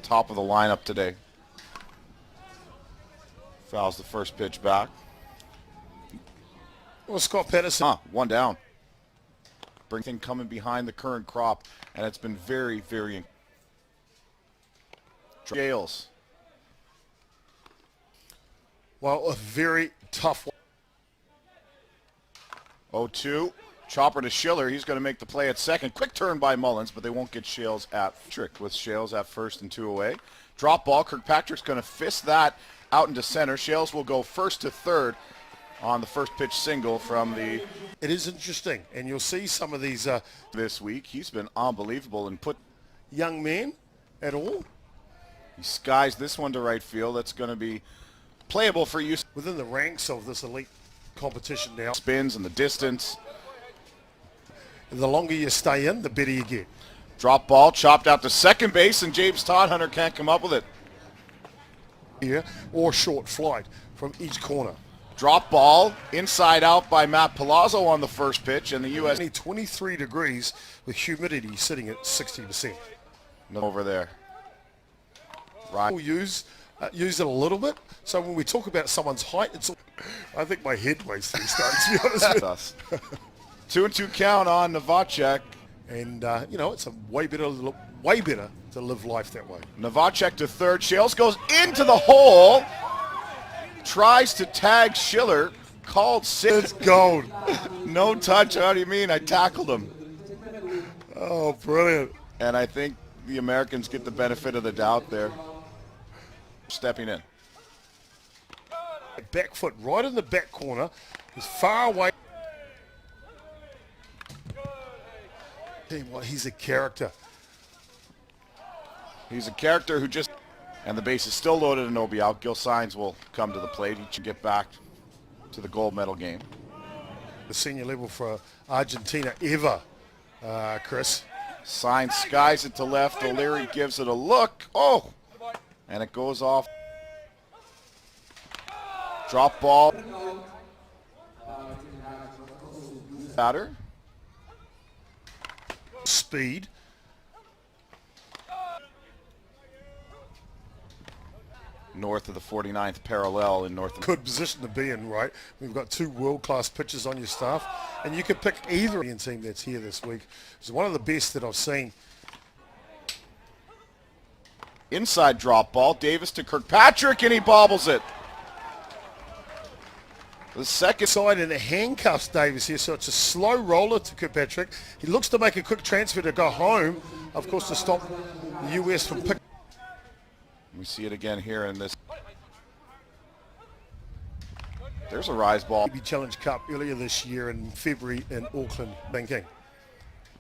top of the lineup today. Fouls the first pitch back. Well, Scott Patterson. One down. Bring thing coming behind the current crop, and it's been very, very. Jails. Well, a very tough one. 0-2. Chopper to Schiller. He's going to make the play at second. Quick turn by Mullins, but they won't get Shales at trick with Shales at first and 2 away. Drop ball. Kirkpatrick's going to fist that out into center. Shales will go first to third on the first pitch single from the... It is interesting, and you'll see some of these... this week, he's been unbelievable and put... Young man at all. He skies this one to right field. That's going to be playable for use. Within the ranks of this elite competition now. Spins and the distance. The longer you stay in, the better you get. Drop ball, chopped out to second base, and James Todhunter can't come up with it. Here, or short flight from each corner. Drop ball, inside out by Matt Palazzo on the first pitch, and the U.S. 23 degrees with humidity sitting at 60%. Over there. Right. We'll use it a little bit. So when we talk about someone's height, I think my head weighs 3 stones, to be honest with us. 2-2 count on Novacek. And, it's a way better to live life that way. Novacek to third. Shales goes into the hole. Tries to tag Schiller. Called six. It's gold. No touch. How do you mean? I tackled him. Oh, brilliant. And I think the Americans get the benefit of the doubt there. Stepping in. Back foot right in the back corner. He's far away. Tell you what, he's a character. He's a character who just... And the base is still loaded and Obi out. Gil Signs will come to the plate. He should get back to the gold medal game. The senior level for Argentina ever, Chris. Signs skies it to left. O'Leary gives it a look. Oh! And it goes off. Drop ball. Batter. Speed. North of the 49th parallel in North. Good position to be in, right? We've got 2 world-class pitchers on your staff, and you could pick either Indian team that's here this week. It's one of the best that I've seen. Inside drop ball. Davis to Kirkpatrick, and he bobbles it. The second side in the handcuffs Davis here, so it's a slow roller to Kirkpatrick. He looks to make a quick transfer to go home, of course, to stop the U.S. from picking. We see it again here in this. There's a rise ball. AB Challenge Cup earlier this year in February in Auckland, thinking.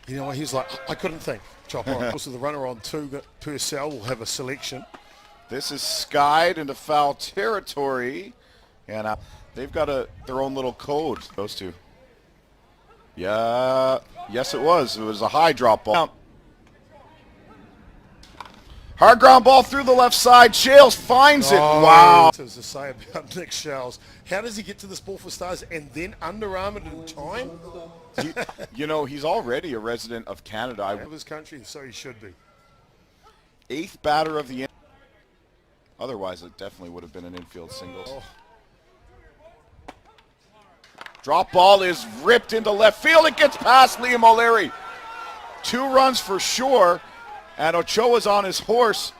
You know, he's like, I couldn't think. Chopper. Also, the runner on 2 per cell will have a selection. This is skied into foul territory, and they've got their own little code. Those two. Yeah. Yes, it was. It was a high drop ball. Hard ground ball through the left side. Shales finds it. Wow. As to say about Nick Shales, how does he get to this ball for stars and then underarm it in time? You know, he's already a resident of Canada. Of his country, so he should be. 8th batter of the inning. Otherwise, it definitely would have been an infield single. Oh. Drop ball is ripped into left field. It gets past Liam O'Leary. 2 runs for sure. And Ochoa's on his horse,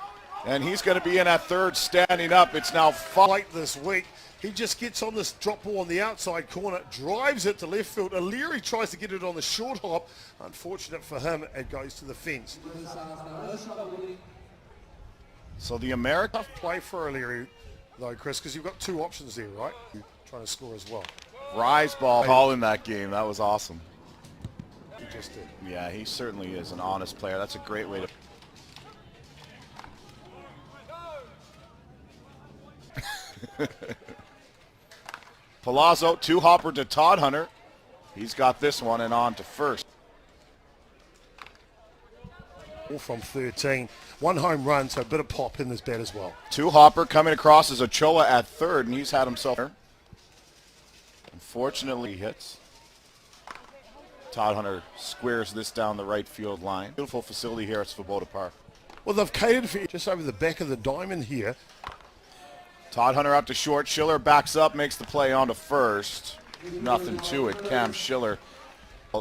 and he's going to be in at third standing up. It's now 5. Late this week, he just gets on this drop ball on the outside corner, drives it to left field. O'Leary tries to get it on the short hop. Unfortunate for him, it goes to the fence. So the American... Tough play for O'Leary, though, Chris, because you've got 2 options there, right? You're trying to score as well. Rise ball call in that game. That was awesome. He just did. Yeah, he certainly is an honest player. That's a great way to... Palazzo, 2-hopper to Todhunter. He's got this one and on to first. All from 13. 1 home run, so a bit of pop in this bat as well. 2-hopper coming across as Ochoa at third, and he's had himself... Unfortunately, he hits. Todhunter squares this down the right field line. Beautiful facility here at Svoboda Park. Well, they've catered for you just over the back of the diamond here. Todd Hunter out to short. Schiller backs up, makes the play onto first. Nothing to it. Cam Schiller,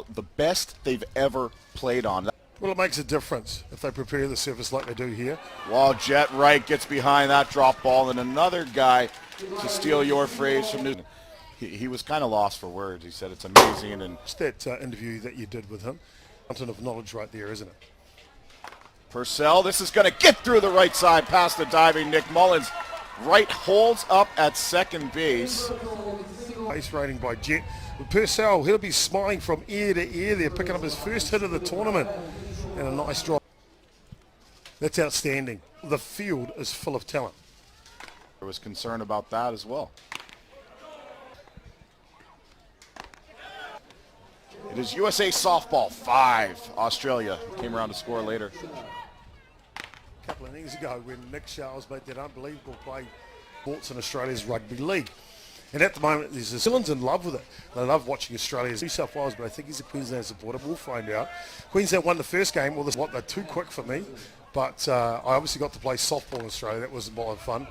the best they've ever played on. Well, it makes a difference if they prepare the surface like they do here. While Jet Wright gets behind that drop ball, and another guy, to steal your phrase from New Zealand. He was kind of lost for words. He said it's amazing. And It's that interview that you did with him. Mountain of knowledge right there, isn't it? Purcell, this is going to get through the right side past the diving Nick Mullins. Wright holds up at second base. Base rating by Jet. With Purcell, he'll be smiling from ear to ear there, picking up his first hit of the tournament. And a nice drop. That's outstanding. The field is full of talent. There was concern about that as well. It is USA softball 5. Australia came around to score later. A couple of innings ago when Nick Charles made that unbelievable play sports in Australia's rugby league. And at the moment, New Zealand's in love with it. They love watching Australia's New South Wales, but I think he's a Queensland supporter. We'll find out. Queensland won the first game. Well, they're too quick for me. But I obviously got to play softball in Australia. That was a lot of fun.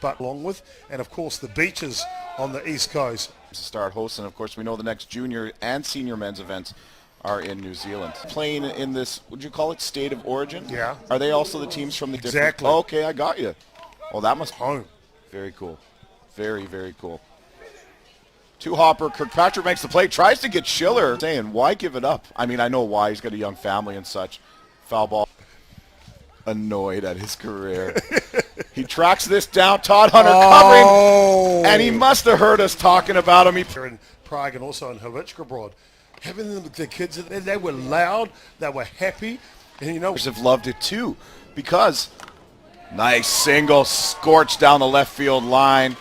But along with, and of course, the beaches on the East Coast. To start hosting, of course, we know the next junior and senior men's events are in New Zealand. Playing in this, would you call it state of origin? Yeah. Are they also the teams from the Exactly. different? Okay, I got you. Oh, that must Home. Very cool. Very, very cool. Two-hopper, Kirkpatrick makes the play, tries to get Schiller. Saying, why give it up? I mean, I know why. He's got a young family and such. Foul ball. Annoyed at his career. He tracks this down. Todd Hunter covering. And he must have heard us talking about him. They're in Prague and also in Hrvatska. Having the kids, they were loud. They were happy. And you know, have loved it too, because nice single scorched down the left field line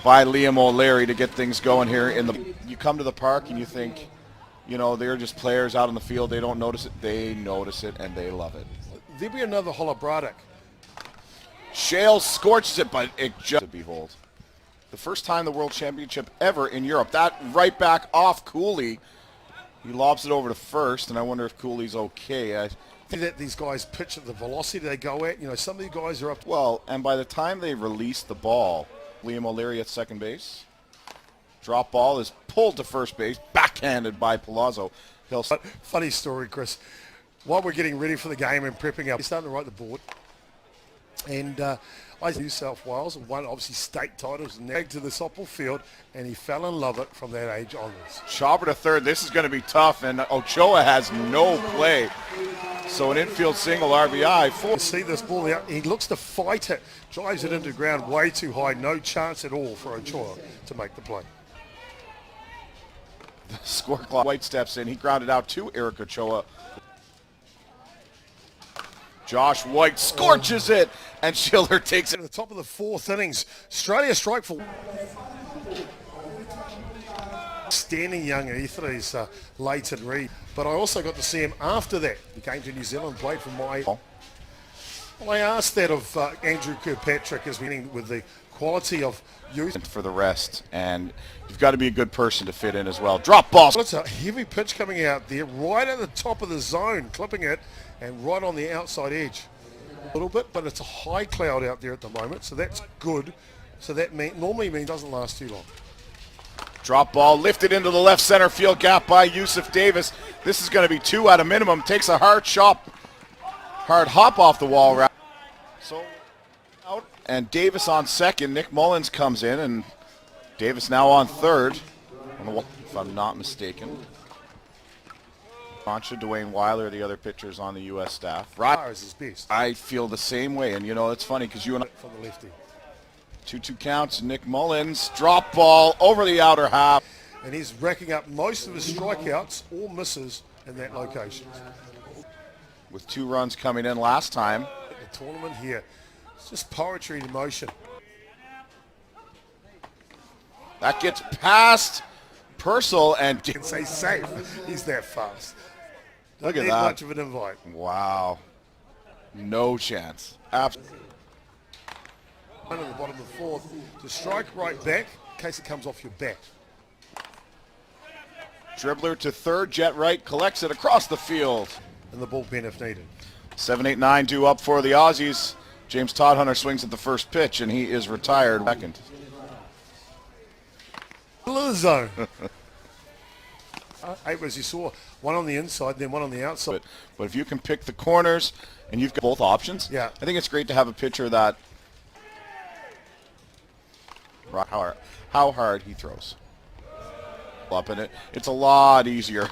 by Liam O'Leary to get things going here. You come to the park and you think, you know, they're just players out on the field. They don't notice it. They notice it and they love it. There'll be another Holobradic. Shales scorches it, but it just to behold. The first time the World Championship ever in Europe. That right back off Cooley. He lobs it over to first, and I wonder if Cooley's okay. I think that these guys pitch at the velocity they go at. You know, some of these guys are up. Well, and by the time they release the ball, Liam O'Leary at second base. Drop ball is pulled to first base, backhanded by Palazzo. Funny story, Chris. While we're getting ready for the game and prepping up, he's starting to write the board. And I New South Wales won obviously state titles and to the softball field, and he fell in love with it from that age onwards. Chopper to third. This is going to be tough, and Ochoa has no play. So an infield single RBI. See this ball out. He looks to fight it, drives it into the ground way too high. No chance at all for Ochoa to make the play. The score clock. White steps in. He grounded out to Eric Ochoa. Josh White scorches it, and Schiller takes it. At the top of the fourth innings, Australia strike for standing young Ethers, Leighton Reid. But I also got to see him after that. He came to New Zealand, played for my... Well, I asked that of Andrew Kirkpatrick as meaning with the quality of youth. For the rest, and you've got to be a good person to fit in as well. Drop ball. Well, it's a heavy pitch coming out there, right at the top of the zone, clipping it, and right on the outside edge. A little bit, but it's a high cloud out there at the moment, so that's good. So that normally means it doesn't last too long. Drop ball lifted into the left center field gap by Yusuf Davis. This is going to be 2 at a minimum. Takes a hard hop off the wall. So out, and Davis on second. Nick Mullins comes in, and Davis now on third, if I'm not mistaken. Concha, Dwayne Weiler, the other pitchers on the U.S. staff. Is his best. I feel the same way, and you know it's funny because you and I from the lefty. 2-2 counts. Nick Mullins drop ball over the outer half, and he's racking up most of his strikeouts or misses in that location. With 2 runs coming in last time. The tournament here, it's just poetry in motion. That gets past Purcell and Can say safe. He's that fast. Look at Not that. much of an invite. Wow. No chance. Absolutely. At the bottom of the fourth to strike right back in case it comes off your bat. Dribbler to third. Jet right collects it across the field. And the bullpen if needed. 7-8-9 due up for the Aussies. James Todhunter swings at the first pitch, and he is retired second. Middle of the zone. As you saw, one on the inside, then one on the outside. But if you can pick the corners and you've got both options, yeah, I think it's great to have a pitcher that how hard he throws. Up in it, it's a lot easier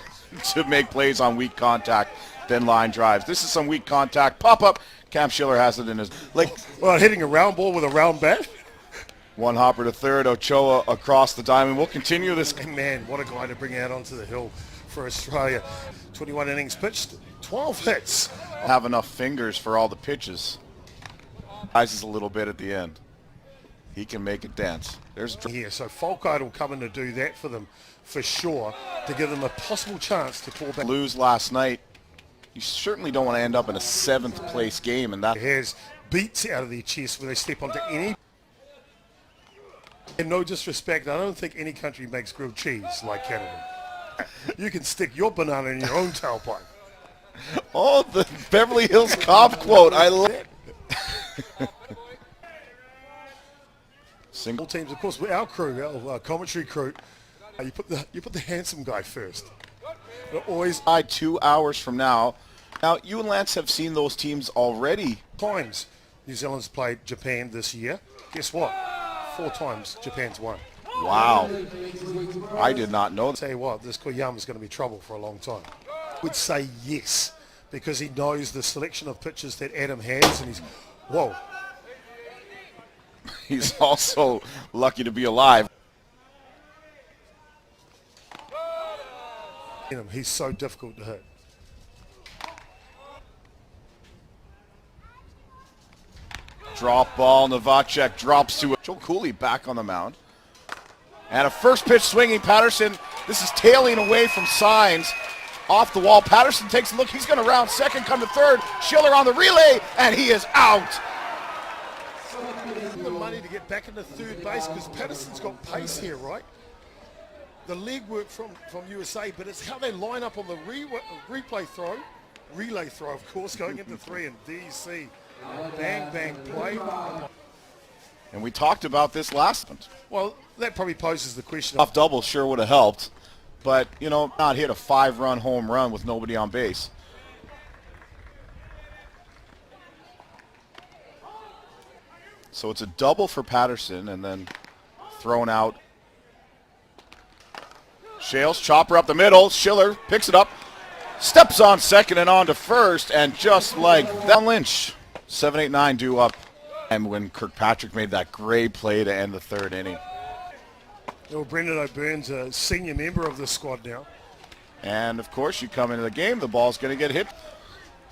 to make plays on weak contact than line drives. This is some weak contact pop up. Cam Schiller has it in his well, hitting a round ball with a round bat. One hopper to third, Ochoa across the diamond. We'll continue this. Man, what a guy to bring out onto the hill for Australia. 21 innings pitched, 12 hits. Have enough fingers for all the pitches. Rises a little bit at the end. He can make it dance. There's here, so Folkite will come in to do that for them for sure, to give them a possible chance to pull back. Lose last night. You certainly don't want to end up in a 7th place game, and that has beats out of their chest when they step onto any. And no disrespect, I don't think any country makes grilled cheese like Canada. You can stick your banana in your own tailpipe. Oh, the Beverly Hills Cop quote. I love it. Single teams, of course, our crew, our commentary crew, you put the handsome guy first. They're always 2 hours from now. Now, you and Lance have seen those teams already. Times New Zealand's played Japan this year. Guess what? 4 times Japan's won. Wow. I did not know that. Tell you what, this Koyama's going to be trouble for a long time. Would say yes, because he knows the selection of pitches that Adam has, and he's, whoa. He's also lucky to be alive. He's so difficult to hit. Drop ball, Novacek drops to it. Joe Cooley back on the mound. And a first pitch swinging Patterson. This is tailing away from Signs. Off the wall, Patterson takes a look. He's going to round second, come to third. Schiller on the relay, and he is out. The money to get back into third base because Patterson's got pace here, right? The leg work from USA, but it's how they line up on the relay throw, of course, going into 3 and DC. Bang, bang, play. And we talked about this last month. Well, that probably poses the question. Off double sure would have helped, but, you know, not hit a 5-run home run with nobody on base. So it's a double for Patterson and then thrown out. Shales, chopper up the middle. Schiller picks it up, steps on second and on to first, and just like that, Lynch. 7-8-9 due up. And when Kirkpatrick made that great play to end the 3rd inning. Well, Brendan O'Byrne's a senior member of the squad now. And, of course, you come into the game, the ball's going to get hit.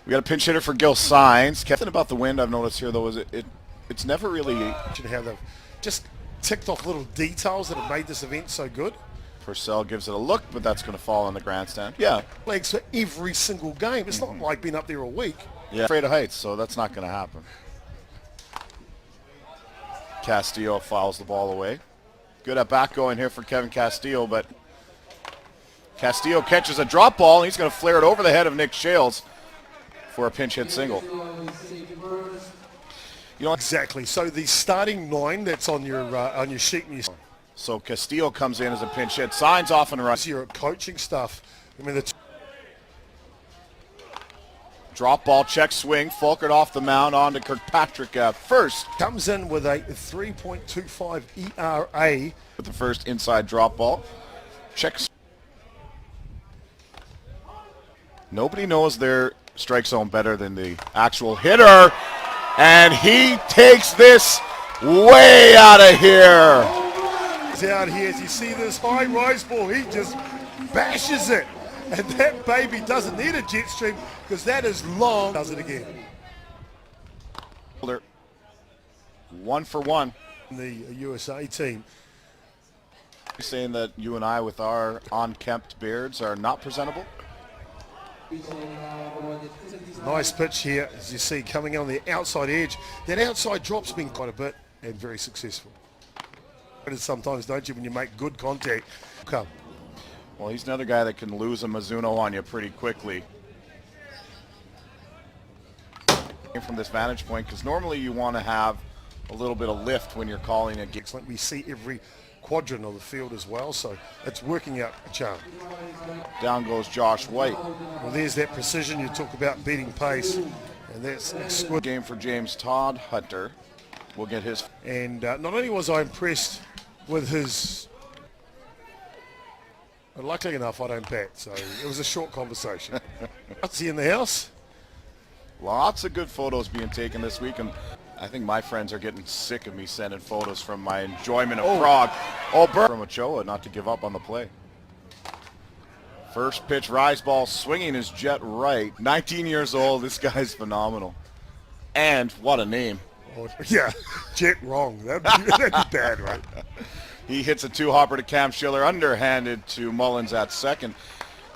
We got a pinch hitter for Gil Signs. Something about the wind I've noticed here, though, is it's never really... How they've just ticked off little details that have made this event so good. Purcell gives it a look, but that's going to fall on the grandstand. Yeah. Legs for every single game. It's not like being up there a week. Yeah, afraid of heights, so that's not going to happen. Castillo fouls the ball away. Good at bat going here for Kevin Castillo, but Castillo catches a drop ball, and he's going to flare it over the head of Nick Shales for a pinch hit single. You know exactly. So the starting 9 that's on your sheet. So Castillo comes in as a pinch hit. Signs off and runs. Your coaching stuff. I mean, drop ball, check swing, Fulkert off the mound onto Kirkpatrick at first. Comes in with a 3.25 ERA. With the first inside drop ball. Checks. Nobody knows their strike zone better than the actual hitter. And he takes this way out of here. He's out here. As you see this high rise ball, he just bashes it. And that baby doesn't need a jet stream because that is long. Does it again. 1 for 1. The USA team. You're saying that you and I with our unkempt beards are not presentable? Nice pitch here, as you see, coming on the outside edge. That outside drop's been quite a bit and very successful. Sometimes, don't you, when you make good contact. Come. Well, he's another guy that can lose a Mizuno on you pretty quickly. from this vantage point, because normally you want to have a little bit of lift when you're calling a game. Excellent. We see every quadrant of the field as well, so it's working out a charm. Down goes Josh White. Well, there's that precision you talk about, beating pace, and that's exquisite. Game for James Todd Hunter. We'll get his. And not only was I impressed with his, but luckily enough I don't bat, so it was a short conversation. What's he in the house? Lots of good photos being taken this week, and I think my friends are getting sick of me sending photos from my enjoyment of Prague. Oh, from Ochoa, not to give up on the play. First pitch, rise ball, swinging his jet right. 19 years old, this guy's phenomenal. And what a name. Oh, yeah, jet wrong. That'd be bad, right? He hits a two-hopper to Cam Schiller, underhanded to Mullins at second.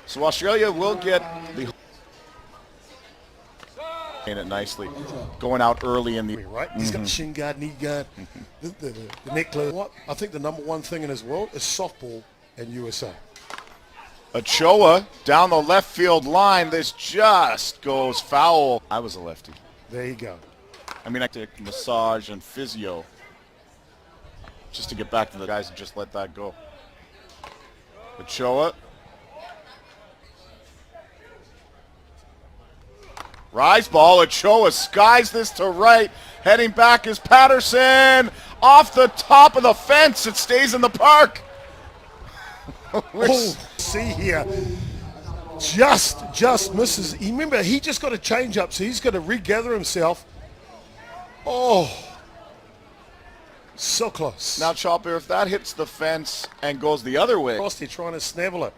So Australia will get the... it nicely, going out early in the... Right, he's got the shin guard, knee guard, the necklace. What? I think the number one thing in his world is softball and USA. Ochoa down the left field line. This just goes foul. I was a lefty. There you go. I mean, I take massage and physio just to get back to the guys and just let that go. Ochoa. Rise ball, Ochoa skies this to right. Heading back is Patterson. Off the top of the fence. It stays in the park. See here. Just misses. Remember, he just got a change up, so he's got to regather himself. Oh, so close. Now, Chopper, if that hits the fence and goes the other way. They're trying to snabble it.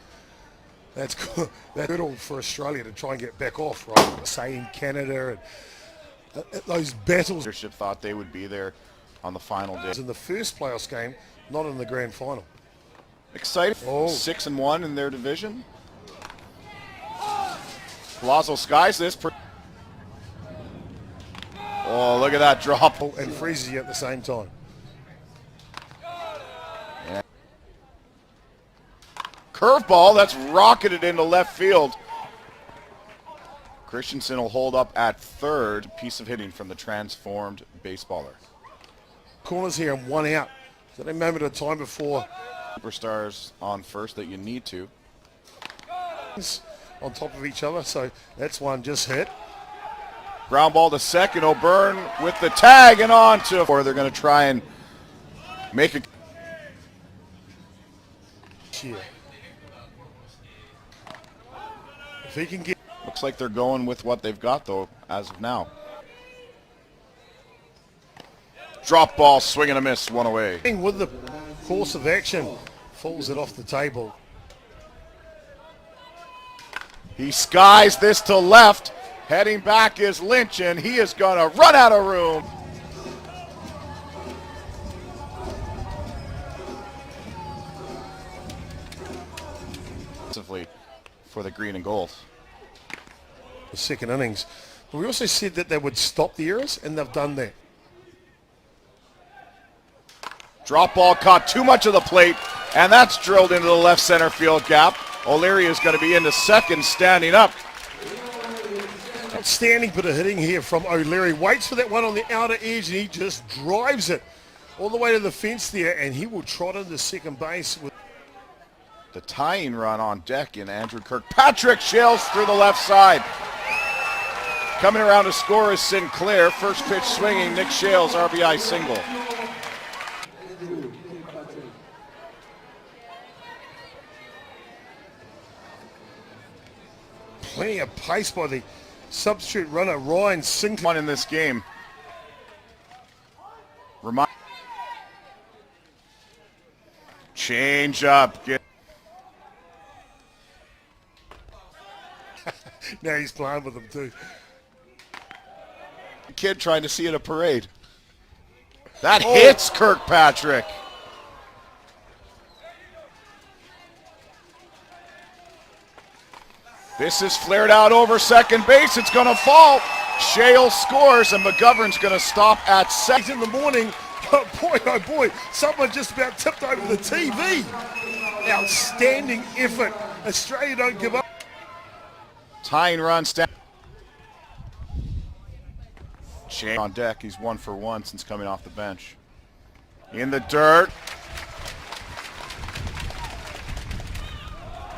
That's good. That's good for Australia to try and get back off, right? Say in Canada and those battles. Leadership thought they would be there on the final day. In the first playoffs game, not in the grand final. Excited. 6-1 in their division. Palazzo skies this. Oh, look at that drop. And freezes you at the same time. Yeah. Curveball, that's rocketed into left field. Christensen will hold up at third. Piece of hitting from the transformed baseballer. Corners here and one out. So a moment of time before. Superstars on first that you need to. On top of each other, so that's one just hit. Ground ball to second. O'Byrne with the tag and on to. Or they're going to try and make it. Cheer. If he can get. Looks like they're going with what they've got though, as of now. Drop ball, swing and a miss, one away. With the course of action, falls it off the table. He skies this to left. Heading back is Lynch, and he is going to run out of room. For the green and gold. The second innings. But we also said that they would stop the errors, and they've done that. Drop ball caught too much of the plate, and that's drilled into the left center field gap. O'Leary is going to be into second, standing up. Outstanding bit of hitting here from O'Leary. Waits for that one on the outer edge, and he just drives it all the way to the fence there, and he will trot into second base. With the tying run on deck in Andrew Kirkpatrick. Shales through the left side. Coming around to score is Sinclair. First pitch swinging, Nick Shales, RBI single. Plenty of pace by the substitute runner, Ryan Sinclair. One in this game. Change up. Now he's playing with them too. Kid trying to see it a parade. That hits Kirkpatrick. This is flared out over second base. It's going to fall. Shale scores, and McGovern's going to stop at second. In the morning, oh boy, someone just about tipped over the TV. Outstanding effort. Australia don't give up. Tying run. Shane on deck. He's 1 for 1 since coming off the bench. In the dirt.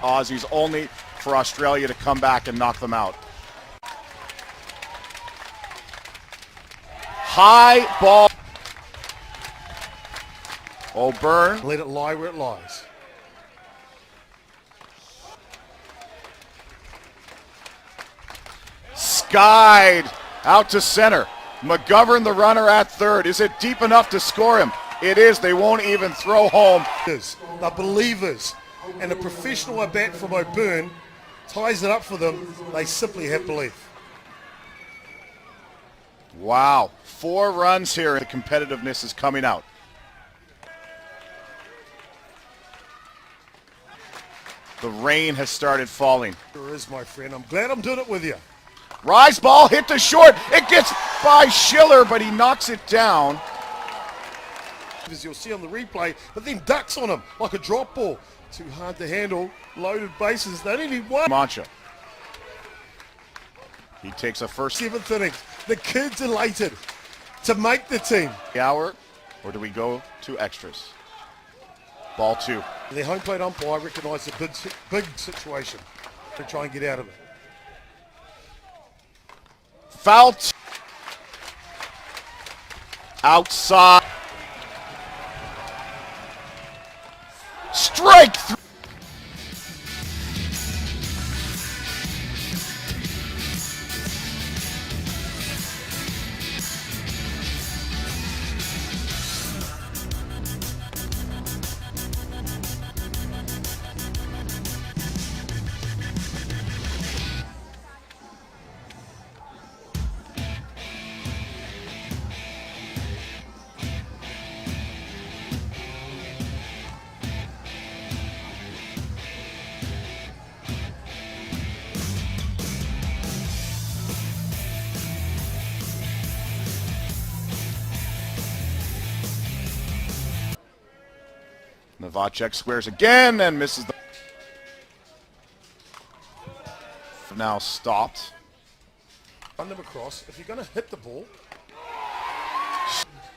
Aussies only for Australia to come back and knock them out. High ball. O'Byrne. Let it lie where it lies. Skied out to center. McGovern, the runner, at third. Is it deep enough to score him? It is. They won't even throw home. They're believers. And a professional at bat from O'Byrne ties it up for them. They simply have belief. Wow. 4 runs here. The competitiveness is coming out. The rain has started falling. Sure is, my friend. I'm glad I'm doing it with you. Rise ball hit to short. It gets by Schiller, but he knocks it down. As you'll see on the replay, but then ducks on him like a drop ball. Too hard to handle. Loaded bases. They only need one. Mancha. He takes a first 7th inning. The kid's elated to make the team. hour, or do we go to extras? Ball 2. The home plate umpire recognised a big situation to try and get out of it. Foul. Outside. Strike 3. Novacek squares again and misses the... Now stopped. Run them across. If you're going to hit the ball.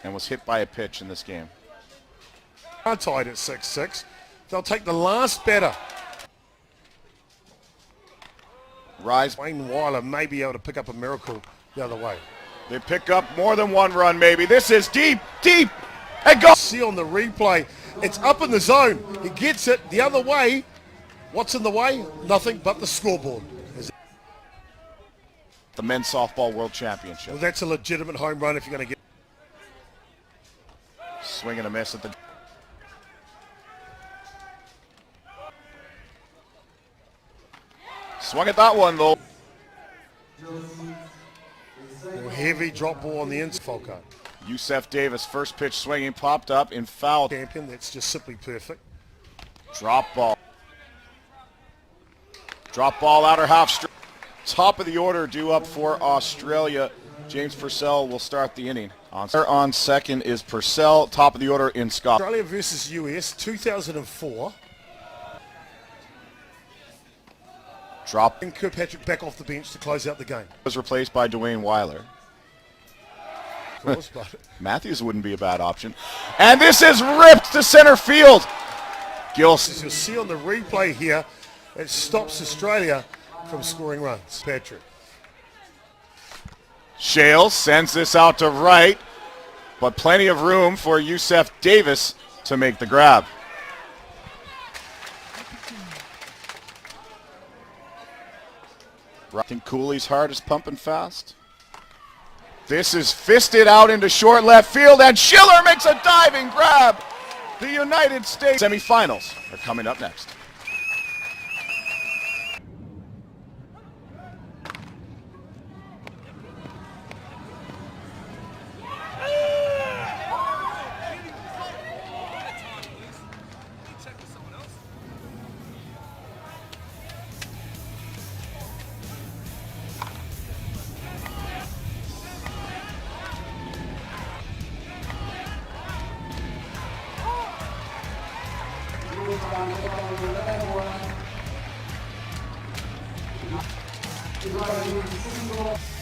And was hit by a pitch in this game. Are tied at 6-6. They'll take the last batter. Rise. Wayne Weiler may be able to pick up a miracle the other way. They pick up more than 1 run maybe. This is deep, deep, and go. See on the replay, it's up in the zone. He gets it the other way. What's in the way? Nothing but the scoreboard. The men's softball world championship. Well, that's a legitimate home run if you're going to get. Swing and a miss at the... Swung at that one though. Heavy drop ball on the inside. Falco. Yusef Davis, first pitch swinging, popped up in foul. Champion, that's just simply perfect. Drop ball. Drop ball outer half. Top of the order due up for Australia. James Purcell will start the inning. On second is Purcell. Top of the order in Scotland. Australia versus US, 2004. Drop. And Kirkpatrick back off the bench to close out the game. Was replaced by Dwayne Weiler. Of course, but Matthews wouldn't be a bad option. And this is ripped to center field. Gilson. as you'll see on the replay here, it stops Australia from scoring runs. Patrick. Shales sends this out to right, but plenty of room for Yusef Davis to make the grab. I think Cooley's heart is pumping fast. This is fisted out into short left field, and Schiller makes a diving grab. The United States semifinals are coming up next. Thank you.